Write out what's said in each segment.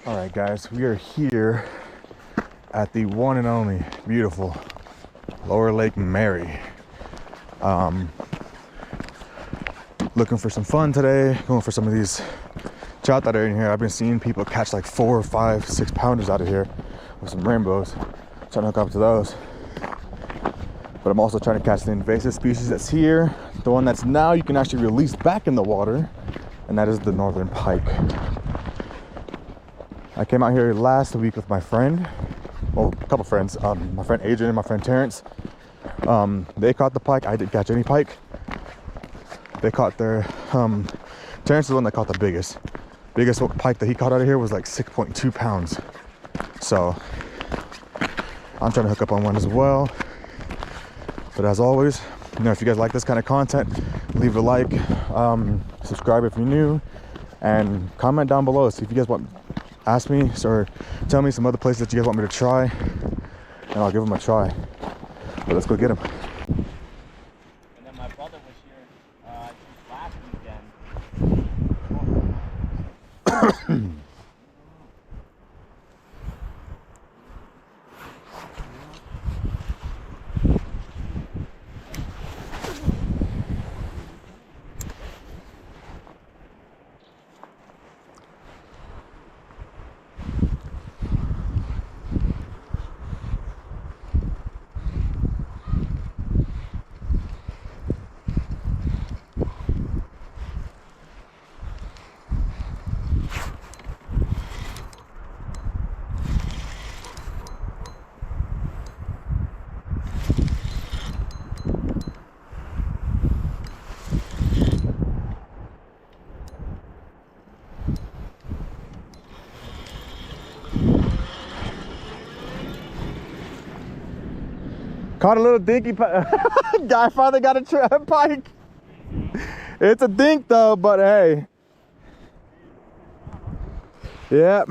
All right, guys, we are here at the one and only beautiful Lower Lake Mary. Looking for some fun today, going for some of these trout that are in here. I've been seeing people catch like 4, 5, 6 pounders out of here with some rainbows. Trying to hook up to those. But I'm also trying to catch the invasive species that's here. The one that's now you can actually release back in the water, and that is the northern pike. I came out here last week with my friend, well, a couple friends, my friend Adrian and my friend Terrence. They caught the pike. I didn't catch any pike. They caught their, Terrence is the one that caught the biggest pike that he caught out of here was like 6.2 pounds. So I'm trying to hook up on one as well. But as always, you know, if you guys like this kind of content, leave a like, subscribe if you're new, and comment down below. See if you guys want, ask me or tell me some other places that you guys want me to try, and I'll give them a try. But let's go get them. And then my brother was here, I think last weekend. Caught a little dinky guy finally got a pike. It's a dink though, but hey. Yep.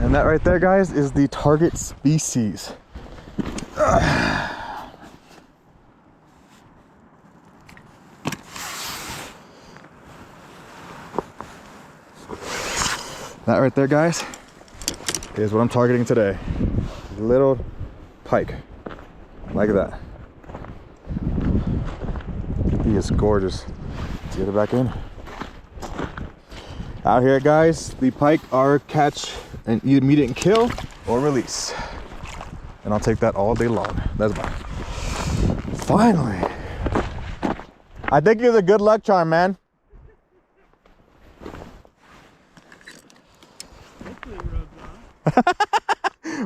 And that right there, guys, is the target species. That right there, guys, is what I'm targeting today. Little pike, like that. He is gorgeous. Let's get it back in. Out here, guys, the pike are catch and immediate kill or release. And I'll take that all day long. That's mine. Finally. I think you're the good luck charm, man.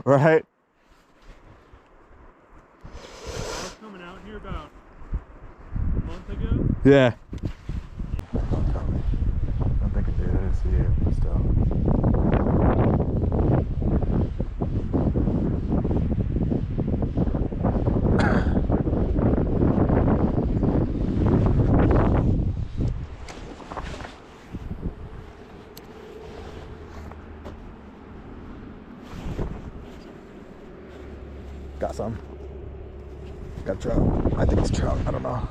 Right? I was coming out here about a month ago. Yeah. I'm thinking, dude, I didn't see it, but still. Got some. Got a trout. I think it's trout. I don't know.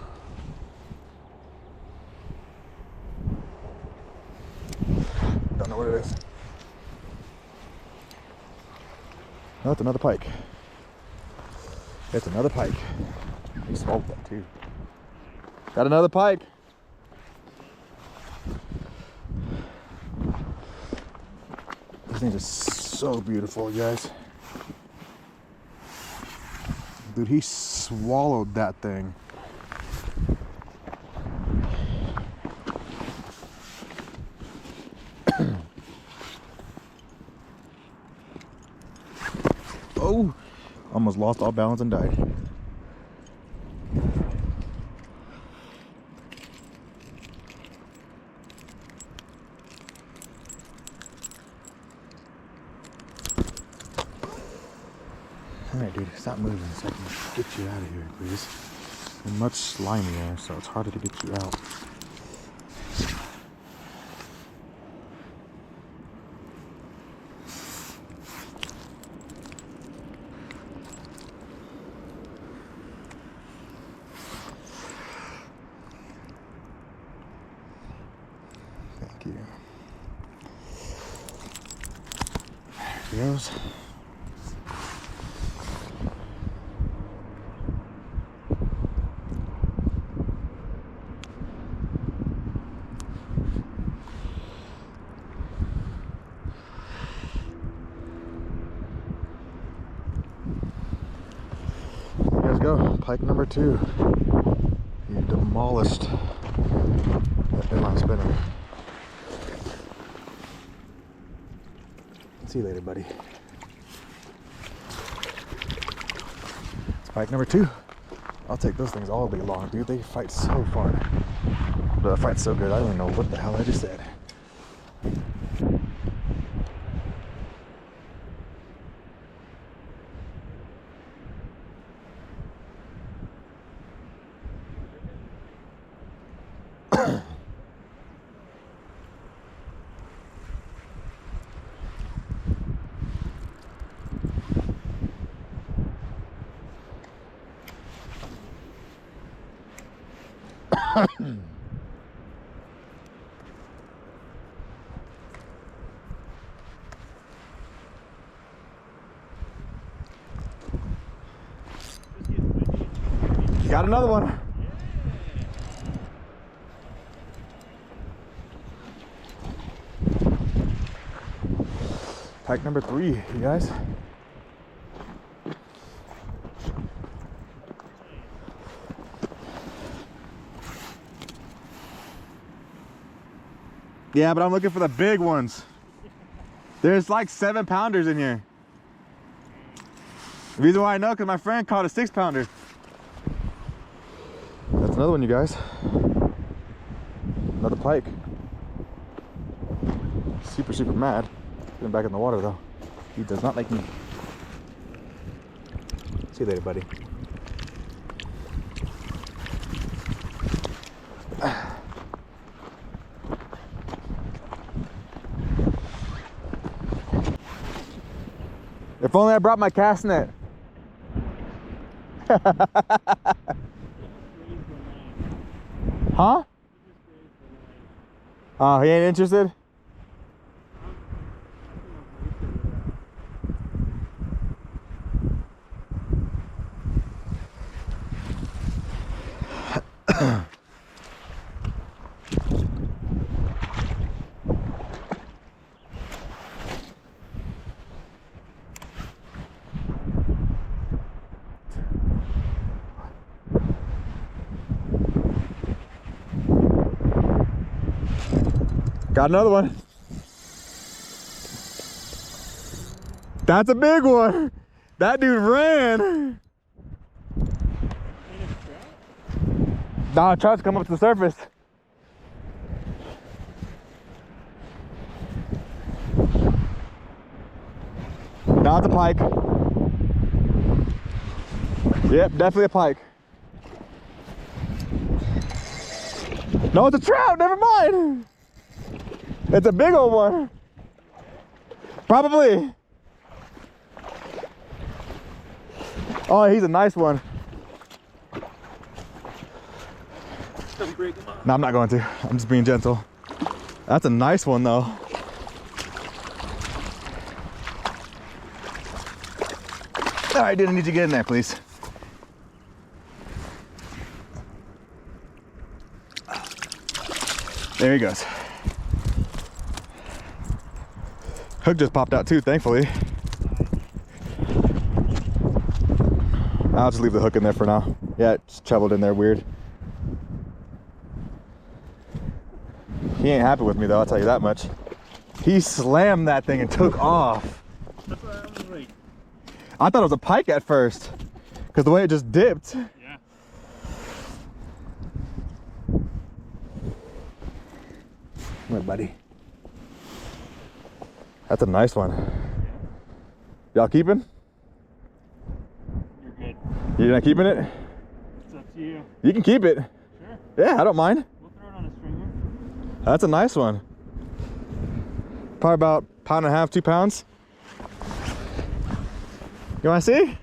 Don't know what it is. Oh, it's another pike. It's another pike. He smoked that too. Got another pike. This thing is so beautiful, you guys. Dude, he swallowed that thing. Oh, almost lost all balance and died. Alright, dude, stop moving so I can get you out of here, please. You're much slimier, so it's harder to get you out. he goes. There you guys go, pike number 2. He demolished that inline spinner. See you later, buddy. It's pike number 2. I'll take those things all day long, dude. They fight so far. But they fight so good, I don't even know what the hell I just said. Got another one. Pike number 3, you guys. Yeah, but I'm looking for the big ones. There's like 7-pounders in here. The reason why I know, because my friend caught a 6-pounder. That's another one, you guys. Another pike. Super, super mad. Get him back in the water though. He does not like me. See you later, buddy. If only I brought my cast net. Huh? Oh, he ain't interested? Got another one. That's a big one. That dude ran. Nah, trout's come up to the surface. Nah, it's a pike. Yep, definitely a pike. No, it's a trout, never mind. It's a big old one. Probably. Oh, he's a nice one. Don't break them up. No, I'm not going to. I'm just being gentle. That's a nice one though. All right, dude, I need you to get in there, please. There he goes. Hook just popped out too, thankfully. I'll just leave the hook in there for now. Yeah, it just traveled in there weird. He ain't happy with me though, I'll tell you that much. He slammed that thing and took off. That's what I was like. I thought it was a pike at first, because the way it just dipped. Yeah. Come here, buddy. That's a nice one. Y'all keeping? You're good. You're not keeping it? It's up to you. You can keep it. Sure. Yeah, I don't mind. We'll throw it on a stringer. That's a nice one. Probably about 1.5 pounds, 2 pounds. You want to see?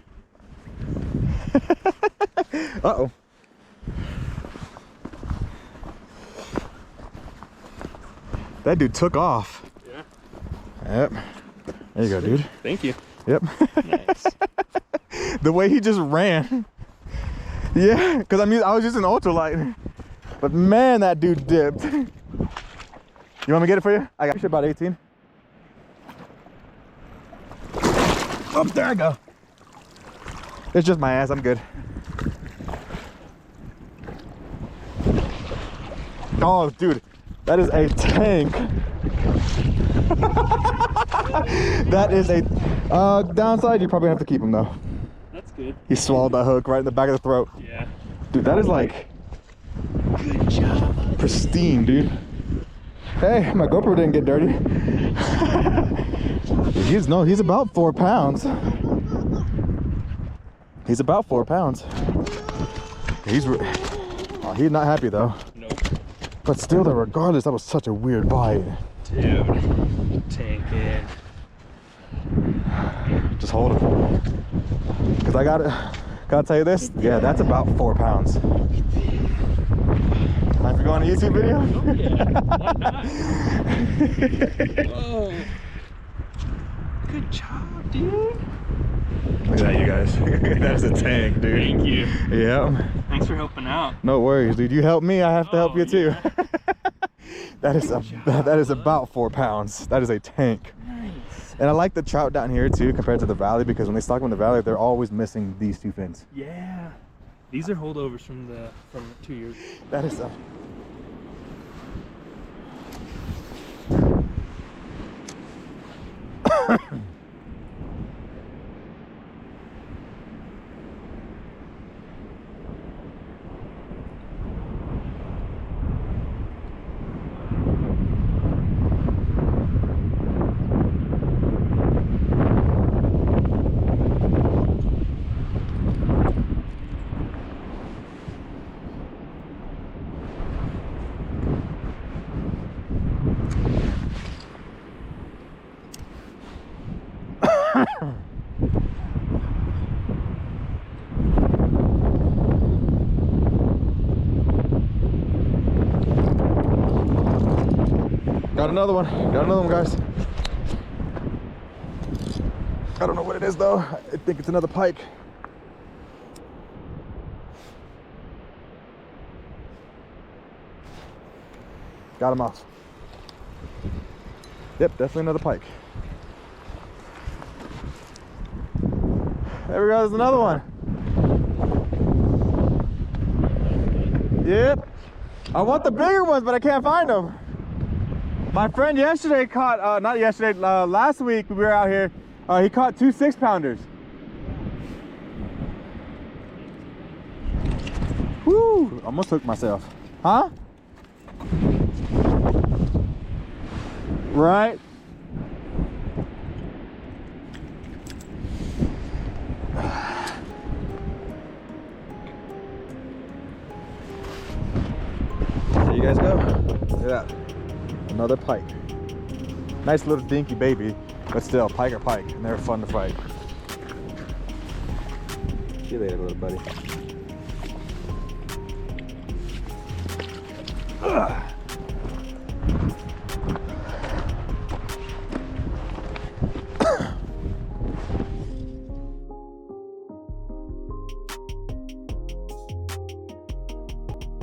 Uh-oh. That dude took off. Yeah. Yep. There you go, dude. Thank you. Yep. Nice. The way he just ran. Yeah, because I was using ultralight. But man, that dude dipped. You want me to get it for you? I got you about 18. Oh, there I go. It's just my ass, I'm good. Oh, dude, that is a tank. That is a downside. You probably have to keep him though. That's good. He swallowed that hook right in the back of the throat. Yeah. Dude, that is like Good job. pristine, dude. Hey, my GoPro didn't get dirty. He's about 4 pounds. He's about 4 pounds. He's not happy though. Nope. But still, though, regardless, that was such a weird bite. Dude, tank in. Just hold him. Cause I gotta tell you this. Yeah, that's about 4 pounds. Mind if we go on a YouTube video? Oh yeah, why not? Whoa. Good job, dude. Look at that, you guys. That is a tank, dude. Thank you. Yeah. Thanks for helping out. No worries, dude. You help me, I have to help you too. Yeah. That is about 4 pounds. That is a tank. Nice. And I like the trout down here too compared to the valley, because when they stock them in the valley, they're always missing these 2 fins. Yeah. These are holdovers from 2 years. That is a... Got another one. Got another one, guys. I don't know what it is though. I think it's another pike. Got him off. Yep, definitely another pike. There we go, there's another one. Yep. I want the bigger ones, but I can't find them. My friend yesterday caught, not yesterday, last week we were out here, he caught 2 6-pounders. Whoo, almost hooked myself. Huh? Right? There you guys go. Look at that. Another pike. Nice little dinky baby, but still, pike are pike, and they're fun to fight. See you later, little buddy. Ugh.